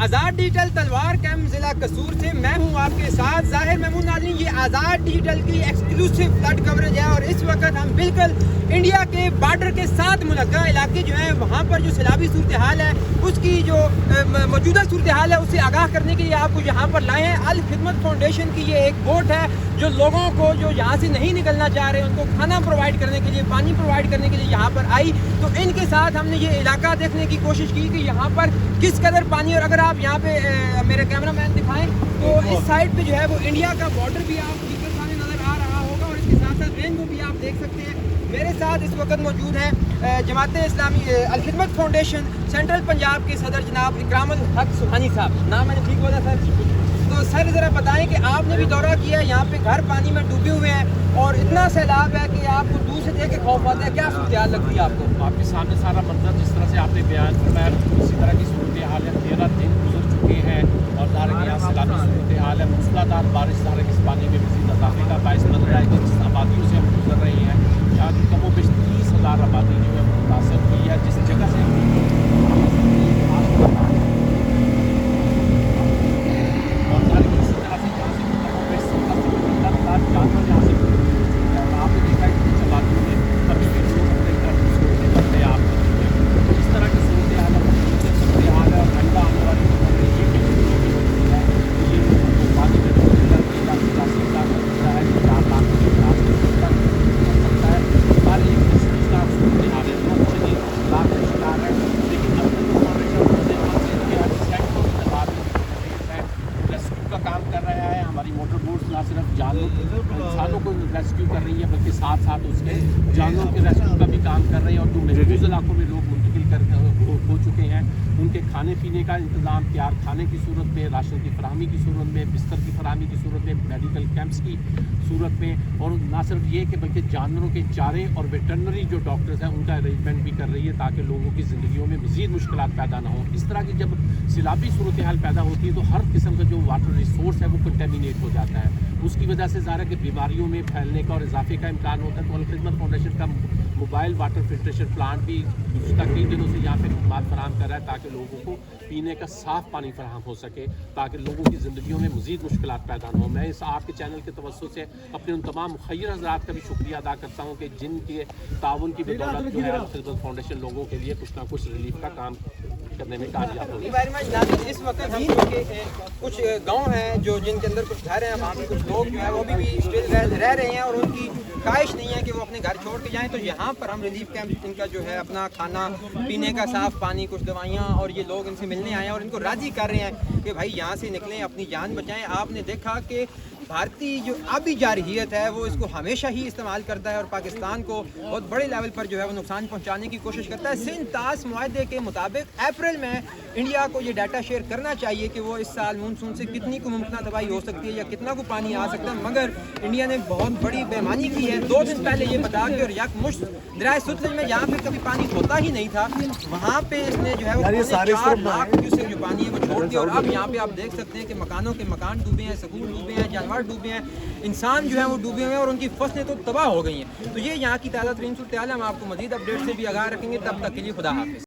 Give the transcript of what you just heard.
آزاد digital تلوار camp ضلع قصور سے میں ہوں آپ کے ساتھ ظاہر محمود ناظرین. یہ آزاد ڈیجیٹل کی ایکسکلوسیو فلڈ کوریج ہے اور اس وقت ہم بالکل انڈیا کے بارڈر کے ساتھ ملکہ علاقے جو ہیں وہاں پر جو سیلابی صورتحال ہے اس کی جو موجودہ صورتحال ہے اس سے آگاہ کرنے کے لیے آپ کو یہاں پر لائے ہیں. الخدمت فاؤنڈیشن کی یہ ایک بوٹ ہے جو لوگوں کو جو یہاں سے نہیں نکلنا چاہ رہے ان کو کھانا پرووائڈ کرنے کے لیے, پانی پرووائڈ کرنے کے لیے یہاں پر آئی. تو ان کے ساتھ ہم نے یہ علاقہ دیکھنے کی کوشش کی کہ یہاں پر کس قدر پانی, اور اگر آپ یہاں پہ میرے کیمرہ مین دکھائیں تو اس سائڈ پہ جو ہے وہ انڈیا کا بارڈر بھی آپ کو سامنے نظر آ رہا ہوگا اور اس کے ساتھ ساتھ رین کو بھی آپ دیکھ سکتے ہیں. میرے ساتھ اس وقت موجود ہیں جماعت اسلامی الخدمت فاؤنڈیشن سینٹرل پنجاب کے صدر جناب اکرام الحق سبحانی صاحب. نام میں نے ٹھیک بولا سر؟ تو سر ذرا بتائیں کہ آپ نے بھی دورہ کیا ہے, یہاں پہ گھر پانی میں ڈوبے ہوئے ہیں اور اتنا سیلاب ہے کہ آپ کو دور سے دیکھ کے خوف آتا ہے, کیا صورتحال لگتی ہے آپ کو؟ آپ کے سامنے سارا منظر جس طرح سے آپ نے بیان فرمایا اسی طرح کی صورتحال ہے. 13 دن گزر چکے ہیں اور ظاہر ہے یہاں سیلابی صورتحال ہے. موسلادھار بارش ظاہر ہے کہ اس پانی میں مزید اضافے کا باعث نظر آئے گا. جس آبادیوں سے ہم گزر رہے ہیں یہاں کی کم و بیش 30,000 آبادی جو ہے متاثر ہوئی ہے. جس جگہ سے انسانوں کو ریسکیو کر رہی ہے بلکہ ساتھ ساتھ اس کے جانوروں کے ریسکیو کا بھی کام کر رہے ہیں. اور جو محفوظ علاقوں میں لوگ منتقل ہو چکے ہیں ان کے کھانے پینے کا انتظام, تیار کھانے کی صورت میں, راشن کی فراہمی کی صورت میں, بستر کی فراہمی کی صورت میں, میڈیکل کیمپس کی صورت میں, اور نہ صرف یہ کہ بلکہ جانوروں کے چارے اور ویٹرنری جو ڈاکٹرز ہیں ان کا ارینجمنٹ بھی کر رہی ہے تاکہ لوگوں کی زندگیوں میں مزید مشکلات پیدا نہ ہوں. اس طرح کی جب سیلابی صورتحال پیدا ہوتی ہے تو ہر قسم کا جو واٹر ریسورس ہے وہ کنٹامینیٹ ہو جاتا ہے. اس کی وجہ سے ظاہر ہے کہ بیماریوں میں پھیلنے کا اور اضافے کا امکان ہوتا ہے. تو الخدمت فاؤنڈیشن کا موبائل واٹر فلٹریشن پلانٹ بھی گزشتہ 3 دنوں سے یہاں پہ خدمات فراہم کر رہا ہے تاکہ لوگوں کو پینے کا صاف پانی فراہم ہو سکے, تاکہ لوگوں کی زندگیوں میں مزید مشکلات پیدا نہ ہوں. میں اس آپ کے چینل کے توسط سے اپنے ان تمام مخیر حضرات کا بھی شکریہ ادا کرتا ہوں کہ جن کے تعاون کی بدولت جو ہے الخدمت فاؤنڈیشن لوگوں کے لیے کچھ نہ کچھ ریلیف کا کام کرنے میں کامیاب ہو. اس وقت ہم کچھ گاؤں ہیں جو جن کے اندر کچھ گھر ہیں, وہاں پہ کچھ لوگ جو ہے وہ بھی اسٹل رہ رہے ہیں اور ان کی خواہش نہیں ہے کہ وہ اپنے گھر چھوڑ کے جائیں. تو یہاں پر ہم ریلیف کیمپ ان کا جو ہے اپنا کھانا پینے کا صاف پانی, کچھ دوائیاں, اور یہ لوگ ان سے ملنے آئے ہیں اور ان کو راضی کر رہے ہیں کہ بھائی یہاں سے نکلیں, اپنی جان بچائیں. آپ نے دیکھا کہ بھارتی جو آبی جارحیت ہے وہ اس کو ہمیشہ ہی استعمال کرتا ہے اور پاکستان کو بہت بڑے لیول پر جو ہے وہ نقصان پہنچانے کی کوشش کرتا ہے. سندھ طاس معاہدے کے مطابق اپریل میں انڈیا کو یہ ڈیٹا شیئر کرنا چاہیے کہ وہ اس سال مونسون سے کتنی کو ممکنہ تباہی ہو سکتی ہے یا کتنا کو پانی آ سکتا ہے, مگر انڈیا نے بہت بڑی بےمانی کی ہے. 2 دن پہلے یہ بتا کے اور یک مشت دریائے ستلج میں جہاں پہ کبھی پانی ہوتا ہی نہیں تھا وہاں پہ اس نے جو ہے وہ 4 لاکھ کیوسیک جو پانی ہے وہ چھوڑ دیا. اور اب یہاں پہ آپ دیکھ سکتے ہیں کہ مکانوں کے مکان ڈوبے ہیں, سکول ڈوبے ہیں, جانور ڈوبے ہیں, انسان جو ہے وہ ڈوبے ہوئے ہیں اور ان کی فصلیں تو تباہ ہو گئی ہیں. تو یہ یہاں کی تازہ ترین صورتحال ہے. ہم آپ کو مزید اپڈیٹ سے بھی آگاہ رکھیں گے. تب تک کے لیے خدا حافظ.